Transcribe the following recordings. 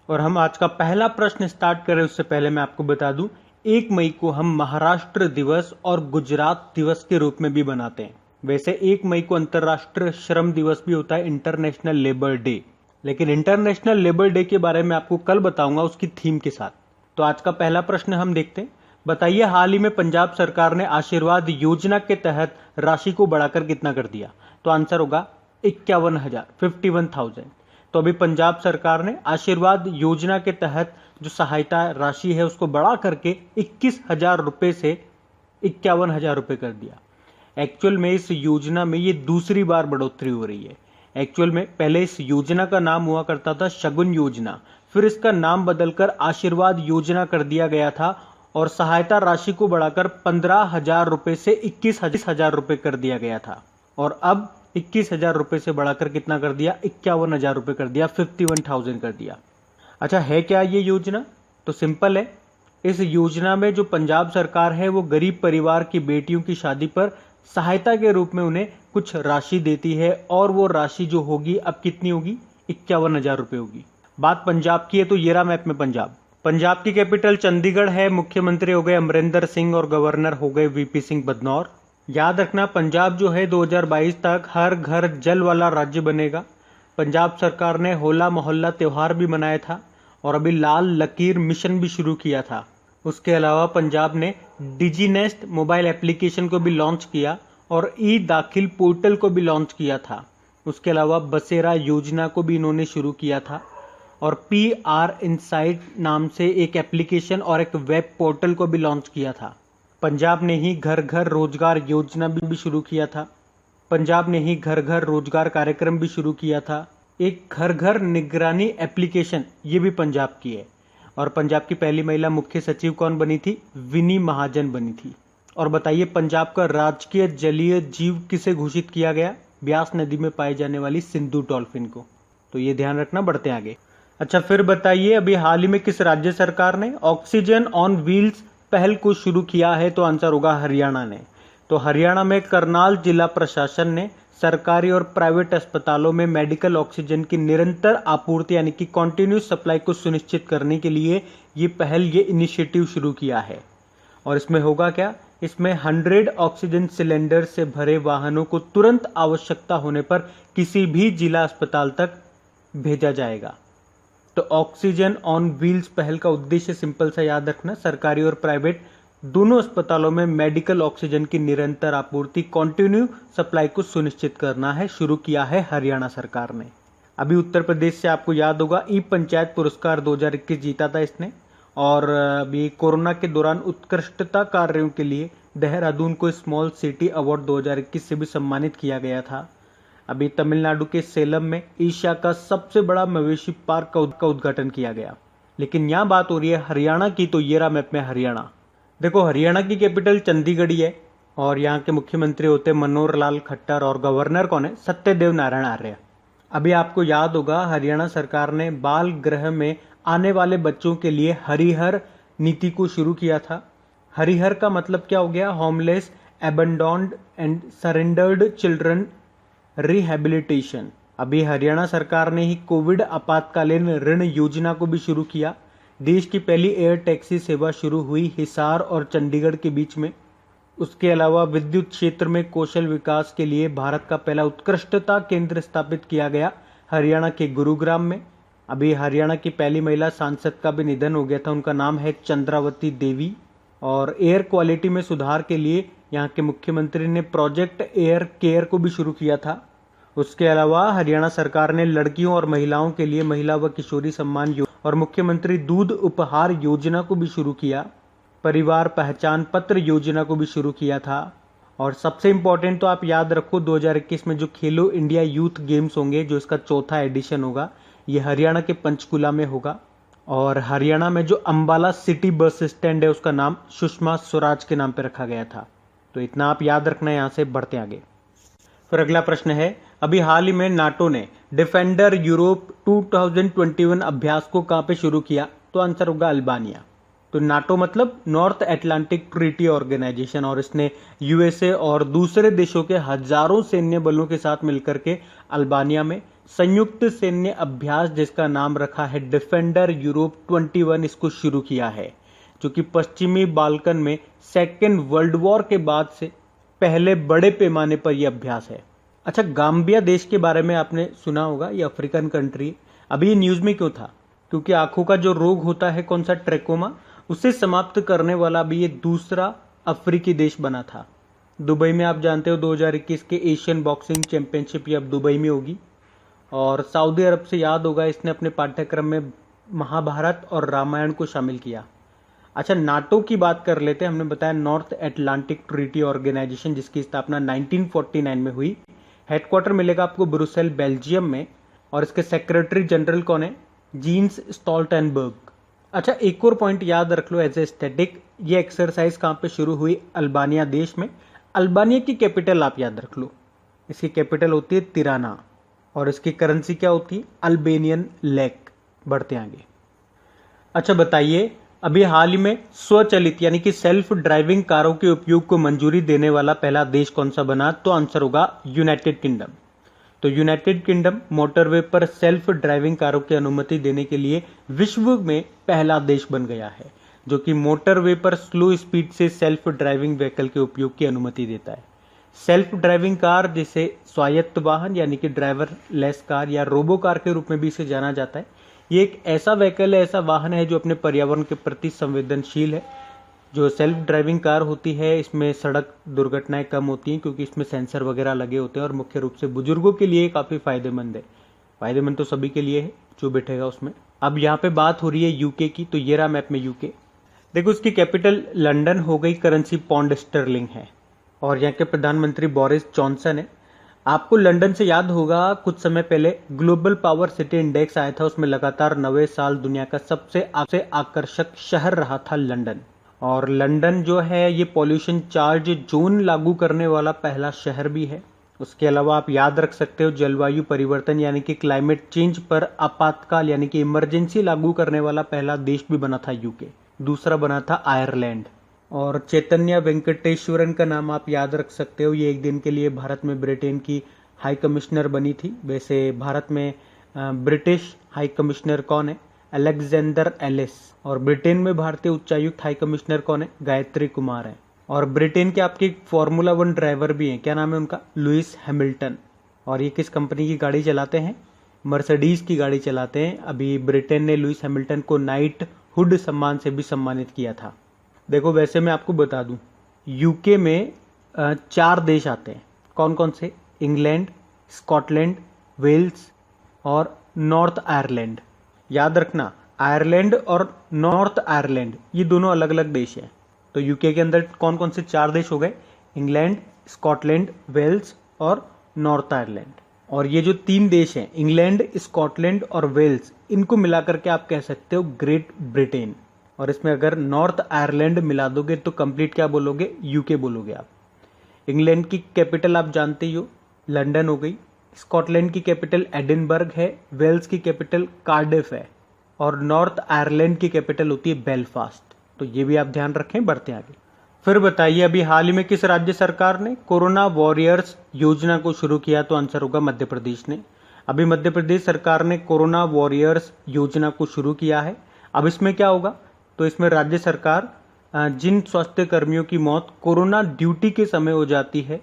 और हम आज का पहला प्रश्न स्टार्ट करें उससे पहले मैं आपको बता दूं, 1 मई को हम महाराष्ट्र दिवस और गुजरात दिवस के रूप में भी मनाते हैं। वैसे 1 मई को अंतर्राष्ट्रीय श्रम दिवस भी होता है, इंटरनेशनल लेबर डे। लेकिन इंटरनेशनल लेबर डे के बारे में आपको कल बताऊंगा उसकी थीम के साथ। तो आज का पहला प्रश्न हम देखते हैं। बताइए, हाल ही में पंजाब सरकार ने आशीर्वाद योजना के तहत राशि को बढ़ाकर कितना कर दिया? तो आंसर होगा 51,000, 51,000। तो अभी पंजाब सरकार ने आशीर्वाद योजना के तहत जो सहायता राशि है उसको बढ़ा करके 21,000 रुपए से 51,000 रुपए कर दिया। एक्चुअल में इस योजना में ये दूसरी बार बढ़ोतरी हो रही है। एक्चुअल में पहले इस योजना का नाम हुआ करता था शगुन योजना, फिर इसका नाम बदलकर आशीर्वाद योजना कर दिया गया था और सहायता राशि को बढ़ाकर 15,000 रुपए से 21,000 रुपए कर दिया गया था। और अब 21,000 रुपए से बढ़ाकर कितना कर दिया? 51,000 रुपए कर दिया, 51,000 कर दिया। अच्छा, है क्या ये योजना? तो सिंपल है। इस योजना में जो पंजाब सरकार है वो गरीब परिवार की बेटियों की शादी पर सहायता के रूप में उन्हें कुछ राशि देती है और वो राशि जो होगी अब कितनी होगी? 51,000 रुपए होगी। बात पंजाब की है तो ये रहा मैप में पंजाब। पंजाब की कैपिटल चंडीगढ़ है, मुख्यमंत्री हो गए अमरिंदर सिंह और गवर्नर हो गए वीपी सिंह बदनौर। याद रखना, पंजाब जो है 2022 तक हर घर जल वाला राज्य बनेगा। पंजाब सरकार ने होला मोहल्ला त्योहार भी मनाया था और अभी लाल लकीर मिशन भी शुरू किया था। उसके अलावा पंजाब ने डिजीनेस्ट मोबाइल एप्लीकेशन को भी लॉन्च किया और ई दाखिल पोर्टल को भी लॉन्च किया था। उसके अलावा बसेरा योजना को भी इन्होंने शुरू किया था और PR इनसाइट नाम से एक एप्लीकेशन और एक वेब पोर्टल को भी लॉन्च किया था। पंजाब ने ही घर घर रोजगार योजना भी शुरू किया था। पंजाब ने ही घर घर रोजगार कार्यक्रम भी शुरू किया था। एक घर घर निगरानी एप्लीकेशन ये भी पंजाब की है। और पंजाब की पहली महिला मुख्य सचिव कौन बनी थी? विनी महाजन बनी थी। और बताइए, पंजाब का राजकीय जलीय जीव किसे घोषित किया गया? ब्यास नदी में पाई जाने वाली सिंधु डॉल्फिन को। तो ये ध्यान रखना, बढ़ते हैं आगे। अच्छा, फिर बताइए, अभी हाल ही में किस राज्य सरकार ने ऑक्सीजन ऑन व्हील्स पहल को शुरू किया है? तो आंसर होगा हरियाणा ने। तो हरियाणा में करनाल जिला प्रशासन ने सरकारी और प्राइवेट अस्पतालों में मेडिकल ऑक्सीजन की निरंतर आपूर्ति यानी कि कॉन्टिन्यूस सप्लाई को सुनिश्चित करने के लिए ये इनिशिएटिव शुरू किया है। और इसमें होगा क्या? इसमें 100 ऑक्सीजन सिलेंडर से भरे वाहनों को तुरंत आवश्यकता होने पर किसी भी जिला अस्पताल तक भेजा जाएगा। तो ऑक्सीजन ऑन व्हील्स पहल का उद्देश्य सिंपल सा याद रखना, सरकारी और प्राइवेट दोनों अस्पतालों में मेडिकल ऑक्सीजन की निरंतर आपूर्ति कॉन्टिन्यू सप्लाई को सुनिश्चित करना है। शुरू किया है हरियाणा सरकार ने। अभी उत्तर प्रदेश से आपको याद होगा ई पंचायत पुरस्कार 2021 जीता था इसने। और अभी कोरोना के दौरान उत्कृष्टता कार्यों के लिए देहरादून को स्मॉल सिटी अवार्ड 2021 से भी सम्मानित किया गया था। अभी तमिलनाडु के सेलम में एशिया का सबसे बड़ा मवेशी पार्क का उद्घाटन किया गया। लेकिन यहाँ बात हो रही है हरियाणा की, तो ये रहा मैप में हरियाणा। देखो, हरियाणा की कैपिटल चंडीगढ़ ही है और यहाँ के मुख्यमंत्री होते हैं मनोहर लाल खट्टर और गवर्नर कौन है? सत्यदेव नारायण आर्य। अभी आपको याद होगा, हरियाणा सरकार ने बाल गृह में आने वाले बच्चों के लिए हरिहर नीति को शुरू किया था। हरिहर का मतलब क्या हो गया? Homeless, abandoned and surrendered children rehabilitation. अभी हरियाणा सरकार ने ही कोविड आपातकालीन ऋण योजना को भी शुरू किया। देश की पहली एयर टैक्सी सेवा शुरू हुई हिसार और चंडीगढ़ के बीच में। उसके अलावा विद्युत क्षेत्र में कौशल विकास के लिए भारत का पहला उत्कृष्टता केंद्र स्थापित किया गया हरियाणा के गुरुग्राम में। अभी हरियाणा की पहली महिला सांसद का भी निधन हो गया था, उनका नाम है चंद्रावती देवी। और एयर क्वालिटी में सुधार के लिए यहाँ के मुख्यमंत्री ने प्रोजेक्ट एयर केयर को भी शुरू किया था। उसके अलावा हरियाणा सरकार ने लड़कियों और महिलाओं के लिए महिला व किशोरी सम्मान योजना और मुख्यमंत्री दूध उपहार योजना को भी शुरू किया। परिवार पहचान पत्र योजना को भी शुरू किया था। और सबसे इंपॉर्टेंट तो आप याद रखो, 2021 में जो खेलो इंडिया यूथ गेम्स होंगे, जो इसका चौथा एडिशन होगा, ये हरियाणा के पंचकुला में होगा। और हरियाणा में जो अंबाला सिटी बस स्टैंड है उसका नाम सुषमा स्वराज के नाम पर रखा गया था। तो इतना आप याद रखना है। यहाँ से बढ़ते आगे। फिर अगला प्रश्न है, अभी हाल ही में नाटो ने डिफेंडर यूरोप 2021 अभ्यास को कहां पे शुरू किया? तो आंसर होगा अल्बानिया। तो नाटो मतलब नॉर्थ अटलांटिक ट्रीटी ऑर्गेनाइजेशन, और इसने यूएसए और दूसरे देशों के हजारों सैन्य बलों के साथ मिलकर के अल्बानिया में संयुक्त सैन्य अभ्यास जिसका नाम रखा है डिफेंडर यूरोप 21 इसको शुरू किया है, जो कि पश्चिमी बाल्कन में सेकेंड वर्ल्ड वॉर के बाद से पहले बड़े पैमाने पर यह अभ्यास है। अच्छा, गाम्बिया देश के बारे में आपने सुना होगा, ये अफ्रीकन कंट्री है। अभी ये न्यूज में क्यों था? क्योंकि आंखों का जो रोग होता है, कौन सा, ट्रेकोमा, उसे समाप्त करने वाला भी ये दूसरा अफ्रीकी देश बना था। दुबई में आप जानते हो 2021 के एशियन बॉक्सिंग चैंपियनशिप ये अब दुबई में होगी। और सऊदी अरब से याद होगा इसने अपने पाठ्यक्रम में महाभारत और रामायण को शामिल किया। अच्छा, नाटो की बात कर लेते हैं। हमने बताया नॉर्थ एटलांटिक ट्रीटी ऑर्गेनाइजेशन, जिसकी स्थापना 1949 में हुई। हेडक्वार्टर मिलेगा आपको ब्रुसेल, बेल्जियम में, और इसके सेक्रेटरी जनरल कौन है? Jens Stoltenberg. अच्छा, एक और पॉइंट याद रख लो एज ए स्टैटिक, ये एक्सरसाइज कहाँ पे शुरू हुई? अल्बानिया देश में। अल्बानिया की कैपिटल आप याद रख लो, इसकी कैपिटल होती है तिराना, और इसकी करेंसी क्या होती है? Albanian lake. बढ़ते आगे। अच्छा बताइए, अभी हाल ही में स्वचालित यानी कि सेल्फ ड्राइविंग कारों के उपयोग को मंजूरी देने वाला पहला देश कौन सा बना? तो आंसर होगा यूनाइटेड किंगडम। तो यूनाइटेड किंगडम मोटरवे पर सेल्फ ड्राइविंग कारों की अनुमति देने के लिए विश्व में पहला देश बन गया है, जो कि मोटरवे पर स्लो स्पीड से सेल्फ ड्राइविंग व्हीकल के उपयोग की अनुमति देता है। सेल्फ ड्राइविंग कार, जिसे स्वायत्त वाहन यानी कि ड्राइवर लेस कार या रोबो कार के रूप में भी इसे जाना जाता है, ये एक ऐसा व्हीकल है, ऐसा वाहन है जो अपने पर्यावरण के प्रति संवेदनशील है। जो सेल्फ ड्राइविंग कार होती है, इसमें सड़क दुर्घटनाएं कम होती हैं क्योंकि इसमें सेंसर वगैरह लगे होते हैं, और मुख्य रूप से बुजुर्गों के लिए काफ़ी फायदेमंद है। फायदेमंद तो सभी के लिए है जो बैठेगा उसमें। अब यहाँ पे बात हो रही है यूके की, तो ये रहा मैप में यूके। देखो, इसकी कैपिटल लंदन हो गई, करेंसी पौंड स्टर्लिंग है, और यहाँ के प्रधानमंत्री बोरिस जॉनसन है। आपको लंदन से याद होगा, कुछ समय पहले ग्लोबल पावर सिटी इंडेक्स आया था, उसमें लगातार 9वें साल दुनिया का सबसे आकर्षक शहर रहा था लंदन। और लंदन जो है ये पॉल्यूशन चार्ज जोन लागू करने वाला पहला शहर भी है। उसके अलावा आप याद रख सकते हो, जलवायु परिवर्तन यानी कि क्लाइमेट चेंज पर आपातकाल यानी कि इमरजेंसी लागू करने वाला पहला देश भी बना था यूके। दूसरा बना था आयरलैंड। और चैतन्य वेंकटेश्वरन का नाम आप याद रख सकते हो, ये एक दिन के लिए भारत में ब्रिटेन की हाई कमिश्नर बनी थी। वैसे भारत में ब्रिटिश हाई कमिश्नर कौन है? Alexander Alice. और ब्रिटेन में भारतीय उच्चायुक्त हाई कमिश्नर कौन है? गायत्री कुमार है। और ब्रिटेन के आपके फार्मूला 1 ड्राइवर भी हैं, क्या नाम है उनका? Lewis Hamilton. और ये किस कंपनी की गाड़ी चलाते हैं? मर्सिडीज की गाड़ी चलाते हैं। अभी ब्रिटेन ने लुइस हैमिल्टन को नाइट हुड सम्मान से भी सम्मानित किया था। देखो, वैसे मैं आपको बता दूं, यूके में 4 देश आते हैं। कौन कौन से? इंग्लैंड, स्कॉटलैंड, वेल्स और नॉर्थ आयरलैंड। याद रखना, आयरलैंड और नॉर्थ आयरलैंड ये दोनों अलग अलग देश हैं। तो यूके के अंदर कौन कौन से 4 देश हो गए? इंग्लैंड, स्कॉटलैंड, वेल्स और नॉर्थ आयरलैंड। और ये जो 3 देश हैं, इंग्लैंड, स्कॉटलैंड और वेल्स, इनको मिलाकर के आप कह सकते हो ग्रेट ब्रिटेन। और इसमें अगर नॉर्थ आयरलैंड मिला दोगे तो कंप्लीट क्या बोलोगे? यूके बोलोगे आप। इंग्लैंड की कैपिटल आप जानते ही हो, लंदन हो गई। स्कॉटलैंड की कैपिटल एडिनबर्ग है। वेल्स की कैपिटल कार्डिफ है। और नॉर्थ आयरलैंड की कैपिटल होती है बेलफास्ट। तो ये भी आप ध्यान रखें। बढ़ते आगे। फिर बताइए, अभी हाल ही में किस राज्य सरकार ने कोरोना वॉरियर्स योजना को शुरू किया? तो आंसर होगा मध्य प्रदेश ने। अभी मध्य प्रदेश सरकार ने कोरोना वॉरियर्स योजना को शुरू किया है। अब इसमें क्या होगा? तो इसमें राज्य सरकार जिन स्वास्थ्य कर्मियों की मौत कोरोना ड्यूटी के समय हो जाती है,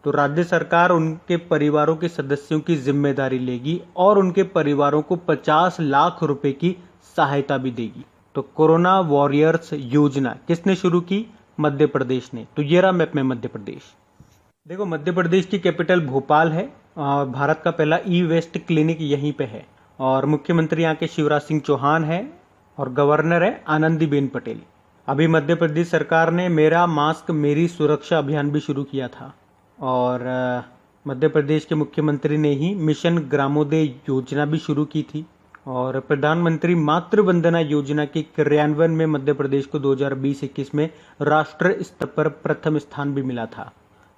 तो राज्य सरकार उनके परिवारों के सदस्यों की जिम्मेदारी लेगी और उनके परिवारों को 50 लाख रुपए की सहायता भी देगी। तो कोरोना वॉरियर्स योजना किसने शुरू की? मध्य प्रदेश ने। तो ये रहा मैप में मध्य प्रदेश। देखो, मध्य प्रदेश की कैपिटल भोपाल है और भारत का पहला ई वेस्ट क्लिनिक यहीं पे है। और मुख्यमंत्री यहाँ के शिवराज सिंह चौहान है और गवर्नर है आनंदीबेन पटेल। अभी मध्य प्रदेश सरकार ने मेरा मास्क मेरी सुरक्षा अभियान भी शुरू किया था। और मध्य प्रदेश के मुख्यमंत्री ने ही मिशन ग्रामोदय योजना भी शुरू की थी। और प्रधानमंत्री मातृ वंदना योजना के क्रियान्वयन में मध्य प्रदेश को 2020-21 में राष्ट्र स्तर पर प्रथम स्थान भी मिला था।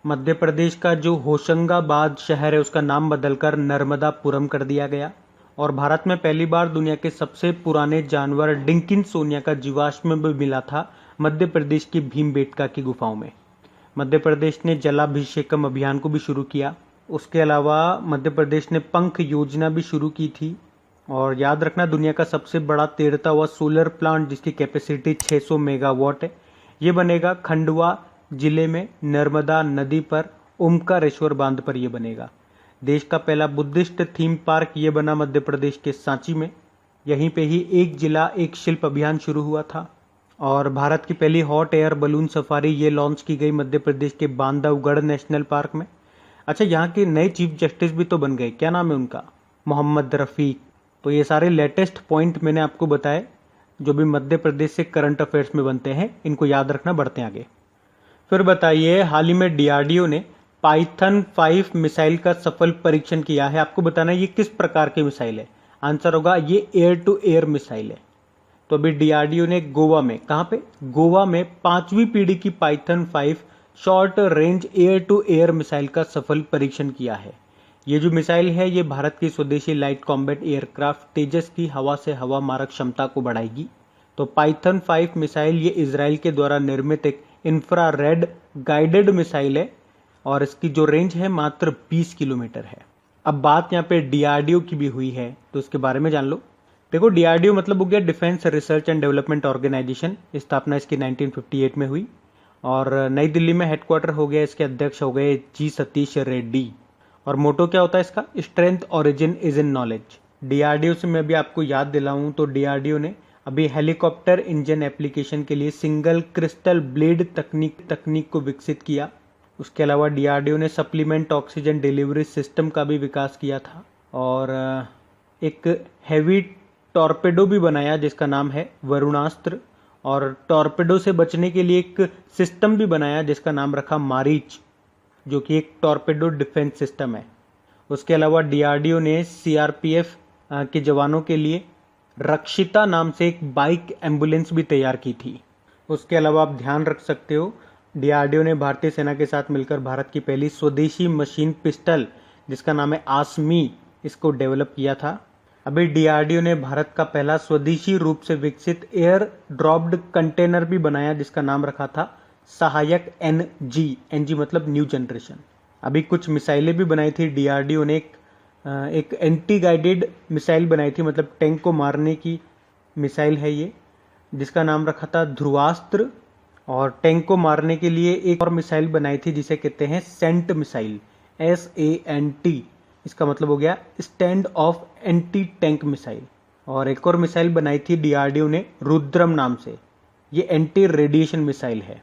मध्य प्रदेश का जो होशंगाबाद शहर है उसका नाम बदलकर नर्मदापुरम कर दिया गया। और भारत में पहली बार दुनिया के सबसे पुराने जानवर डिंकिंसोनिया का जीवाश्म भी मिला था मध्य प्रदेश की भीमबेटका की गुफाओं में। मध्य प्रदेश ने जलाभिषेकम अभियान को भी शुरू किया। उसके अलावा मध्य प्रदेश ने पंख योजना भी शुरू की थी। और याद रखना, दुनिया का सबसे बड़ा तैरता हुआ सोलर प्लांट जिसकी कैपेसिटी 600 मेगावाट है, ये बनेगा खंडवा जिले में नर्मदा नदी पर ओमकारेश्वर बांध पर ये बनेगा। देश का पहला बुद्धिस्ट थीम पार्क ये बना मध्य प्रदेश के सांची में। यहीं पे ही एक जिला एक शिल्प अभियान शुरू हुआ था। और भारत की पहली हॉट एयर बलून सफारी ये लॉन्च की गई मध्य प्रदेश के बांधवगढ़ नेशनल पार्क में। अच्छा, यहाँ के नए चीफ जस्टिस भी तो बन गए, क्या नाम है उनका? मोहम्मद रफीक। तो ये सारे लेटेस्ट पॉइंट मैंने आपको बताए जो भी मध्य प्रदेश से करंट अफेयर्स में बनते हैं, इनको याद रखना। बढ़ते हैं आगे। फिर बताइए, हाल ही में डीआरडीओ ने पाइथन 5 मिसाइल का सफल परीक्षण किया है। आपको बताना है ये किस प्रकार की मिसाइल है। आंसर होगा ये एयर टू एयर मिसाइल है। तो अभी डीआरडीओ ने गोवा में, कहां पे? गोवा में 5वीं पीढ़ी की Python 5 short range air to air missile का सफल परीक्षण किया है। ये जो मिसाइल है ये भारत की स्वदेशी लाइट कॉम्बैट एयरक्राफ्ट तेजस की हवा से हवा मारक क्षमता को बढ़ाएगी। तो पाइथन 5 मिसाइल ये इजराइल के द्वारा निर्मित एक इंफ्रारेड गाइडेड मिसाइल है और इसकी जो रेंज है मात्र 20 किलोमीटर है। अब बात यहाँ पे डीआरडीओ की भी हुई है तो इसके बारे में जान लो। देखो, डीआरडीओ मतलब हो गया defence research and development organisation. स्थापना इसकी 1958 में हुई और नई दिल्ली में हेडक्वार्टर हो गया। इसके अध्यक्ष हो गए जी सतीश रेड्डी। और मोटो क्या होता है इसका? Strength origin is in knowledge. DRDO से मैं भी आपको याद दिलाऊं तो डीआरडीओ ने अभी हेलीकॉप्टर इंजन एप्लीकेशन के लिए सिंगल क्रिस्टल ब्लेड तकनीक को विकसित किया। उसके अलावा डीआरडीओ ने सप्लीमेंट ऑक्सीजन डिलीवरी सिस्टम का भी विकास किया था और एक हैवी टॉर्पेडो भी बनाया जिसका नाम है वरुणास्त्र। और टॉर्पेडो से बचने के लिए एक सिस्टम भी बनाया जिसका नाम रखा मारीच, जो कि एक टॉर्पेडो डिफेंस सिस्टम है। उसके अलावा डीआरडीओ ने सीआरपीएफ के जवानों के लिए रक्षिता नाम से एक बाइक एम्बुलेंस भी तैयार की थी। उसके अलावा आप ध्यान रख सकते हो, डीआरडीओ ने भारतीय सेना के साथ मिलकर भारत की पहली स्वदेशी मशीन पिस्टल जिसका नाम है आसमी, इसको डेवलप किया था। अभी डीआरडीओ ने भारत का पहला स्वदेशी रूप से विकसित एयर ड्रॉप्ड कंटेनर भी बनाया जिसका नाम रखा था सहायक एनजी। एनजी मतलब न्यू जनरेशन। अभी कुछ मिसाइलें भी बनाई थी डीआरडीओ ने। एक एंटी गाइडेड मिसाइल बनाई थी, मतलब टैंक को मारने की मिसाइल है ये, जिसका नाम रखा था ध्रुवास्त्र। और टैंक को मारने के लिए एक और मिसाइल बनाई थी जिसे कहते हैं सेंट मिसाइल, SANT। इसका मतलब हो गया stand of anti tank missile. और एक और मिसाइल बनाई थी डीआरडीओ ने रुद्रम नाम से, ये एंटी रेडिएशन मिसाइल है।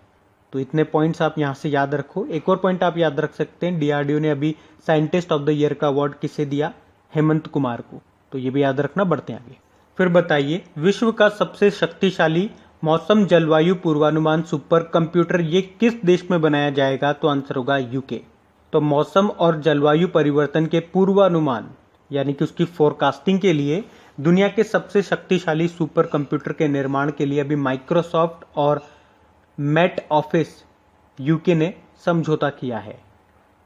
तो इतने पॉइंट्स आप यहाँ से याद रखो। एक और पॉइंट आप याद रख सकते हैं, डीआरडीओ ने अभी साइंटिस्ट ऑफ द ईयर का अवार्ड किसे दिया? हेमंत कुमार को। तो ये भी याद रखना। बढ़ते हैं आगे। फिर बताइए, विश्व का सबसे शक्तिशाली मौसम जलवायु पूर्वानुमान सुपर कंप्यूटर ये किस देश में बनाया जाएगा? तो आंसर होगा यूके। तो मौसम और जलवायु परिवर्तन के पूर्वानुमान यानी कि उसकी फोरकास्टिंग के लिए दुनिया के सबसे शक्तिशाली सुपर कंप्यूटर के निर्माण के लिए अभी माइक्रोसॉफ्ट और मेट ऑफिस यूके ने समझौता किया है।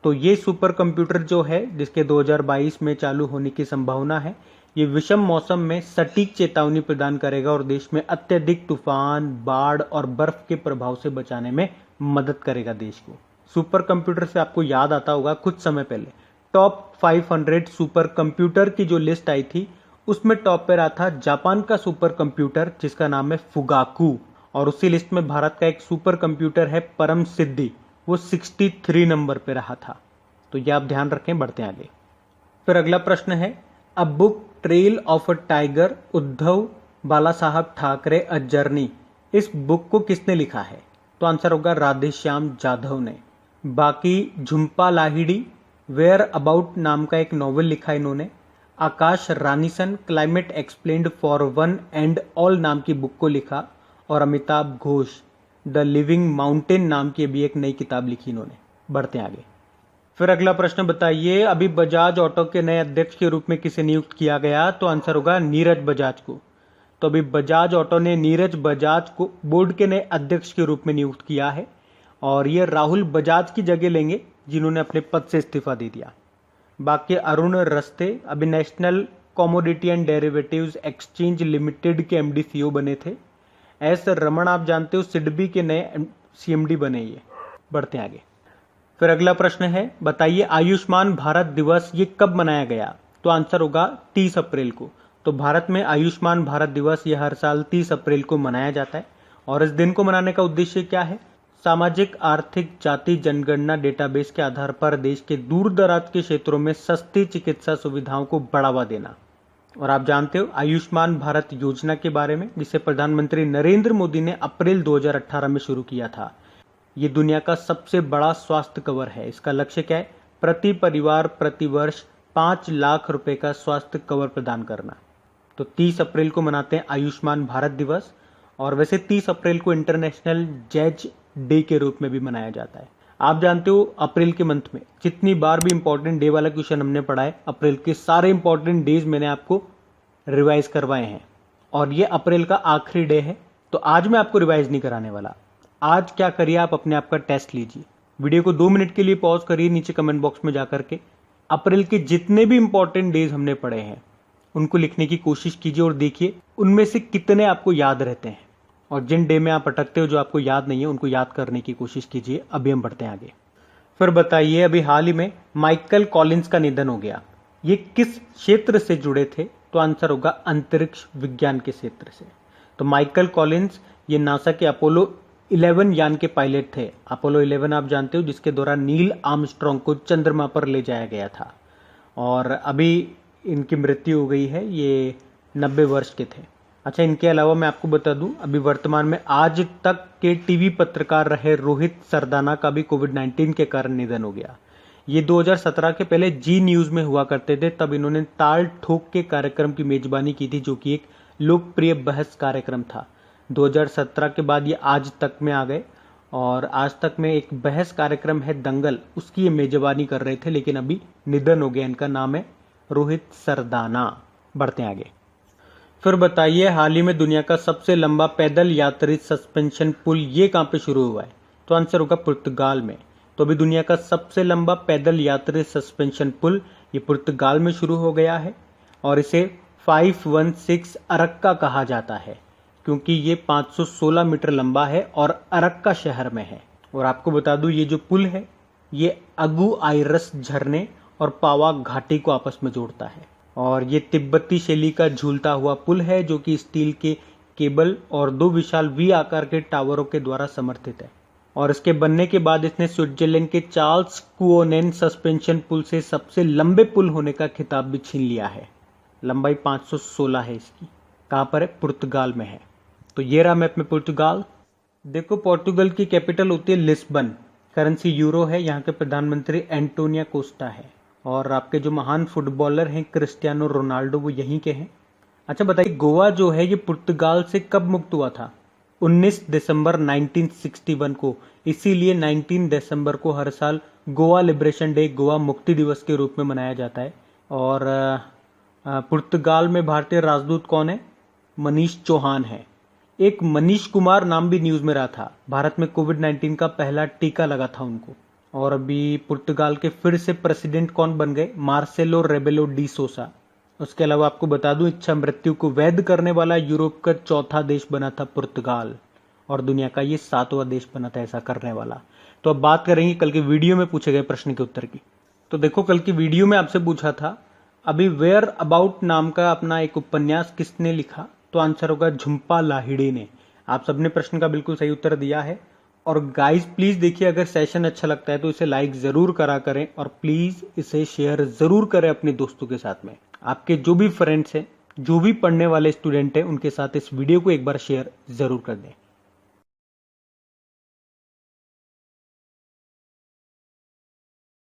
तो ये सुपर कंप्यूटर जो है जिसके 2022 में चालू होने की संभावना है, ये विषम मौसम में सटीक चेतावनी प्रदान करेगा और देश में अत्यधिक तूफान, बाढ़ और बर्फ के प्रभाव से बचाने में मदद करेगा देश को। सुपर कंप्यूटर से आपको याद आता होगा, कुछ समय पहले टॉप 500 सुपर कंप्यूटर की जो लिस्ट आई थी उसमें टॉप पे रहा था जापान का सुपर कंप्यूटर जिसका नाम है फुगाकू। और उसी लिस्ट में भारत का एक सुपर कंप्यूटर है परम सिद्धि, वो 63 नंबर पे रहा था। तो ये आप ध्यान रखें। बढ़ते हैं आगे। फिर अगला प्रश्न है, a book trail of a tiger Uddhav Bala Sahab Thackeray a journey, इस बुक को किसने लिखा है? तो आंसर होगा राधेश्याम जाधव ने। बाकी झुम्पा लाहिड़ी वेयर अबाउट नाम का एक नॉवेल लिखा इन्होंने। Akash Ranison climate explained for one and all नाम की बुक को लिखा। और Amitabh Ghosh the living mountain नाम की भी एक नई किताब लिखी इन्होंने। बढ़ते हैं आगे। फिर अगला प्रश्न बताइए, अभी बजाज ऑटो के नए अध्यक्ष के रूप में किसे नियुक्त किया गया? तो आंसर होगा नीरज बजाज को। तो अभी बजाज ऑटो ने नीरज बजाज को बोर्ड के नए अध्यक्ष के रूप में नियुक्त किया है और ये राहुल बजाज की जगह लेंगे जिन्होंने अपने पद से इस्तीफा दे दिया। बाकी अरुण रस्ते अभी national commodity and derivatives exchange limited के MD CEO बने थे। एस रमन आप जानते हो सिडबी के नए CMD बने ये। बढ़ते हैं आगे। फिर अगला प्रश्न है, बताइए आयुष्मान भारत दिवस ये कब मनाया गया? तो आंसर होगा 30 अप्रैल को। तो भारत में आयुष्मान भारत दिवस ये हर साल 30 अप्रैल को मनाया जाता है। और इस दिन को मनाने का उद्देश्य क्या है? सामाजिक आर्थिक जाति जनगणना डेटाबेस के आधार पर देश के दूर दराज के क्षेत्रों में सस्ती चिकित्सा सुविधाओं को बढ़ावा देना। और आप जानते हो आयुष्मान भारत योजना के बारे में, जिसे प्रधानमंत्री नरेंद्र मोदी ने अप्रैल 2018 में शुरू किया था। ये दुनिया का सबसे बड़ा स्वास्थ्य कवर है। इसका लक्ष्य क्या है? प्रति परिवार प्रति वर्ष 5 लाख रुपए का स्वास्थ्य कवर प्रदान करना। तो 30 अप्रैल को मनाते हैं आयुष्मान भारत दिवस। और वैसे 30 अप्रैल को इंटरनेशनल जज डे के रूप में भी मनाया जाता है। आप जानते हो अप्रैल के मंथ में जितनी बार भी इंपॉर्टेंट डे वाला क्वेश्चन हमने पढ़ा है, अप्रैल के सारे इंपॉर्टेंट डेज मैंने आपको रिवाइज करवाए हैं। और ये अप्रैल का आखिरी डे है, तो आज मैं आपको रिवाइज नहीं कराने वाला। आज क्या करिए, आप अपने आप का टेस्ट लीजिए। वीडियो को 2 मिनट के लिए पॉज करिए, नीचे कमेंट बॉक्स में जाकर के अप्रैल के जितने भी इंपॉर्टेंट डेज हमने पढ़े हैं उनको लिखने की कोशिश कीजिए और देखिए उनमें से कितने आपको याद रहते हैं। और जिन डे में आप अटकते हो, जो आपको याद नहीं है, उनको याद करने की कोशिश कीजिए। अभी हम बढ़ते हैं आगे। फिर बताइए, अभी हाल ही में माइकल कॉलिंस का निधन हो गया। ये किस क्षेत्र से जुड़े थे? तो आंसर होगा अंतरिक्ष विज्ञान के क्षेत्र से। तो माइकल कॉलिंस ये नासा के अपोलो 11 यान के पायलट थे। अपोलो 11 आप जानते हो, जिसके दौरान नील आर्मस्ट्रॉन्ग को चंद्रमा पर ले जाया गया था। और अभी इनकी मृत्यु हो गई है, ये 90 वर्ष के थे। अच्छा, इनके अलावा मैं आपको बता दूं, अभी वर्तमान में आज तक के टीवी पत्रकार रहे रोहित सरदाना का भी कोविड-19 के कारण निधन हो गया। ये 2017 के पहले जी न्यूज में हुआ करते थे। तब इन्होंने ताल ठोक के कार्यक्रम की मेजबानी की थी, जो कि एक लोकप्रिय बहस कार्यक्रम था। 2017 के बाद ये आज तक में आ गए। और आज तक में एक बहस कार्यक्रम है दंगल, उसकी ये मेजबानी कर रहे थे, लेकिन अभी निधन हो गया। इनका नाम है रोहित सरदाना। बढ़ते हैं आगे। फिर बताइए, हाल ही में दुनिया का सबसे लंबा पैदल यात्री सस्पेंशन पुल ये कहां पे शुरू हुआ है? तो आंसर होगा पुर्तगाल में। तो अभी दुनिया का सबसे लंबा पैदल यात्री सस्पेंशन पुल ये पुर्तगाल में शुरू हो गया है। और इसे 516 अरक्का कहा जाता है, क्योंकि ये 516 मीटर लंबा है और अरक्का शहर में है। और आपको बता दूं, ये जो पुल है ये अगु आयरस झरने और पावा घाटी को आपस में जोड़ता है। और ये तिब्बती शैली का झूलता हुआ पुल है, जो कि स्टील के केबल और 2 विशाल वी आकार के टावरों के द्वारा समर्थित है। और इसके बनने के बाद इसने स्विट्जरलैंड के चार्ल्स कुओनेन सस्पेंशन पुल से सबसे लंबे पुल होने का खिताब भी छीन लिया है। लंबाई 516 है इसकी। कहाँ पर है? पुर्तगाल में है। तो ये रहा मैप में पुर्तगाल। देखो, पोर्टुगल की कैपिटल होती है लिस्बन। करेंसी यूरो है। यहाँ के प्रधानमंत्री एंटोनिया कोस्टा है। और आपके जो महान फुटबॉलर हैं क्रिस्टियानो रोनाल्डो, वो यहीं के हैं। अच्छा बताइए, गोवा जो है ये पुर्तगाल से कब मुक्त हुआ था? 19 दिसंबर 1961 को। इसीलिए 19 दिसंबर को हर साल गोवा लिबरेशन डे, गोवा मुक्ति दिवस के रूप में मनाया जाता है। और पुर्तगाल में भारतीय राजदूत कौन है? मनीष चौहान है। एक मनीष कुमार नाम भी न्यूज में रहा था। भारत में कोविड-19 का पहला टीका लगा था उनको। और अभी पुर्तगाल के फिर से प्रेसिडेंट कौन बन गए? Marcelo Rebelo de Sousa. उसके अलावा आपको बता दूं, इच्छा मृत्यु को वैध करने वाला यूरोप का चौथा देश बना था पुर्तगाल। और दुनिया का ये 7वां देश बना था ऐसा करने वाला। तो अब बात करेंगे कल के वीडियो में पूछे गए प्रश्न के उत्तर की। तो देखो, कल की वीडियो में आपसे पूछा था अभी वेयर अबाउट नाम का अपना एक उपन्यास किसने लिखा? तो आंसर होगा झुम्पा लाहिड़ी ने। आप सबने प्रश्न का बिल्कुल सही उत्तर दिया है। और गाइस प्लीज देखिए, अगर सेशन अच्छा लगता है तो इसे लाइक जरूर करा करें और प्लीज इसे शेयर जरूर करें अपने दोस्तों के साथ में। आपके जो भी फ्रेंड्स हैं, जो भी पढ़ने वाले स्टूडेंट हैं, उनके साथ इस वीडियो को एक बार शेयर जरूर कर दें।